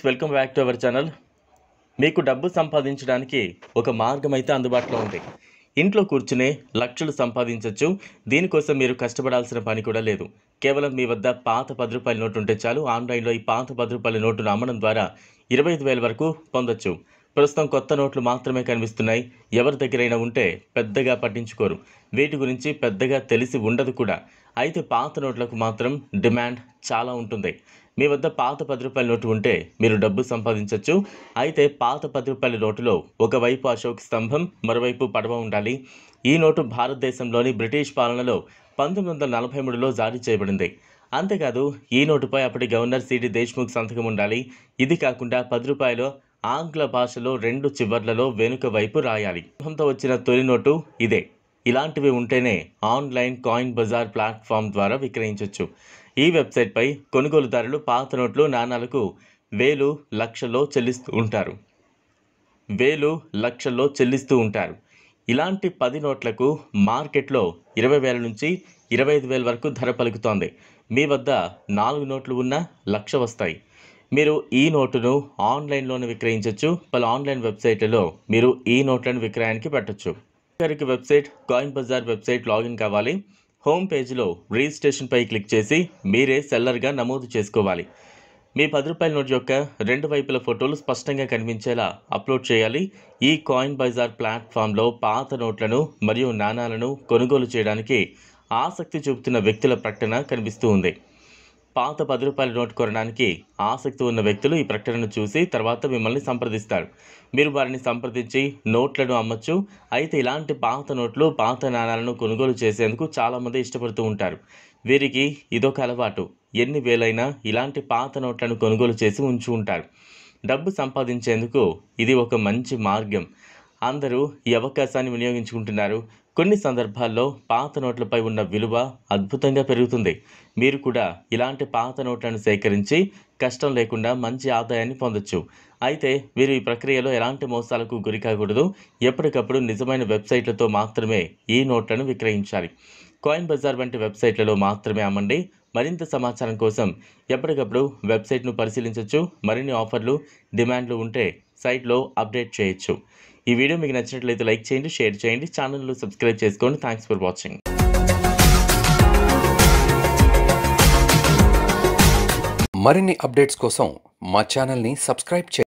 Welcome back to our channel. మీకు డబ్బు సంపాదించడానికి ఒక మార్గం అయితే అందుబాటులో ఉంది. ఇంట్లో కూర్చునే లక్షలు సంపాదించవచ్చు. దీనికోసం మీరు కష్టపడాల్సిన పని కూడా లేదు. కేవలం మీ వద్ద పాత 10 రూపాయల నోటు ఉంటే చాలు. ఆన్లైన్లో ఈ పాత 10 రూపాయల నోటును అమ్మడం ద్వారా 25,000 వరకు పొందొచ్చు. ప్రస్తుతం కొత్త నోట్లు మాత్రమే కనిపిస్తున్నాయి. ఎవరి దగ్గరైనా ఉంటే పెద్దగా పట్టించుకోరు. వీటి గురించి పెద్దగా తెలిసి ఉండదు కూడా. అయితే పాత నోట్లకు మాత్రం డిమాండ్ చాలా ఉంటుంది. మీ వద్ద పాత 10 రూపాయల నోటు ఉంటే మీరు డబ్బు సంపాదించవచ్చు. అయితే పాత 10 రూపాయల నోటులో ఒకవైపు అశోక్ స్తంభం, మరోవైపు పడవ ఉండాలి. ఈ నోటు భారతదేశంలోని బ్రిటిష్ పాలనలో 1943లో జారీ చేయబడింది. అంతేకాదు ఈ నోటుపై అప్పటి గవర్నర్ సిడి దేశ్ముఖ్ సంతకం ఉండాలి. ఇది కాకుండా 10 రూపాయలు ఆంగ్ల భాషలో 2 చివర్లలో వెనుక వైపు రాయాలి. తో వచ్చిన తొలి నోటు ఇదే. ఇలాంటివి ఉంటేనే ఆన్లైన్ కాయిన్ బజార్ ప్లాట్ఫామ్ ద్వారా విక్రయించవచ్చు. ఈ వెబ్సైట్పై కొనుగోలుదారులు పాత నోట్లు, నాణాలకు వేలు, లక్షల్లో చెల్లిస్తూ ఉంటారు. ఇలాంటి 10 నోట్లకు మార్కెట్లో 20,000 నుంచి 25,000 వరకు ధర పలుకుతోంది. మీ వద్ద 4 నోట్లు ఉన్నా లక్ష వస్తాయి. మీరు ఈ నోటును ఆన్లైన్లోనే విక్రయించవచ్చు. పలు ఆన్లైన్ వెబ్సైట్లలో మీరు ఈ నోట్లను విక్రయానికి పెట్టచ్చు. గారికి website Coin Bazaar website login కావాలి. హోమ్ పేజీలో రిజిస్ట్రేషన్పై క్లిక్ చేసి మీరే సెల్లర్గా నమోదు చేసుకోవాలి. మీ 10 రూపాయల నోటు యొక్క 2 వైపుల ఫోటోలు స్పష్టంగా కనిపించేలా అప్లోడ్ చేయాలి. ఈ కాయిన్ బజార్ ప్లాట్ఫామ్లో పాత నోట్లను మరియు నాణాలను కొనుగోలు చేయడానికి ఆసక్తి చూపుతున్న వ్యక్తుల ప్రకటన కనిపిస్తూ ఉంది. పాత 10 రూపాయల నోటు కొనడానికి ఆసక్తి ఉన్న వ్యక్తులు ఈ ప్రకటనను చూసి తర్వాత మిమ్మల్ని సంప్రదిస్తారు. మీరు వారిని సంప్రదించి నోట్లను అమ్మచ్చు. అయితే ఇలాంటి పాత నోట్లు, పాత నాణాలను కొనుగోలు చేసేందుకు చాలామంది ఇష్టపడుతూ ఉంటారు. వీరికి ఇదొక అలవాటు. ఎన్ని వేలైనా ఇలాంటి పాత నోట్లను కొనుగోలు చేసి ఉంచి ఉంటారు. డబ్బు సంపాదించేందుకు ఇది ఒక మంచి మార్గం. అందరూ ఈ అవకాశాన్ని వినియోగించుకుంటున్నారు. కొన్ని సందర్భాల్లో పాత నోట్లపై ఉన్న విలువ అద్భుతంగా పెరుగుతుంది. మీరు కూడా ఇలాంటి పాత నోట్లను సేకరించి కష్టం లేకుండా మంచి ఆదాయాన్ని పొందొచ్చు. అయితే మీరు ఈ ప్రక్రియలో ఎలాంటి మోసాలకు గురి కాకూడదు. ఎప్పటికప్పుడు నిజమైన వెబ్సైట్లతో మాత్రమే ఈ నోట్లను విక్రయించాలి. కాయిన్ బజార్ వంటి వెబ్సైట్లలో మాత్రమే అమ్మండి. మరింత సమాచారం కోసం ఎప్పటికప్పుడు వెబ్సైట్ను పరిశీలించవచ్చు. మరిన్ని ఆఫర్లు, డిమాండ్లు ఉంటే సైట్లో అప్డేట్ చేయొచ్చు. ఈ వీడియో మీకు నచ్చినట్లయితే లైక్ చేయండి, షేర్ చేయండి, ఛానల్ను సబ్స్క్రైబ్ చేసుకోండి. Thanks for watching. మరిన్ని అప్డేట్స్ కోసం మా ఛానల్ని సబ్స్క్రైబ్ చేయండి.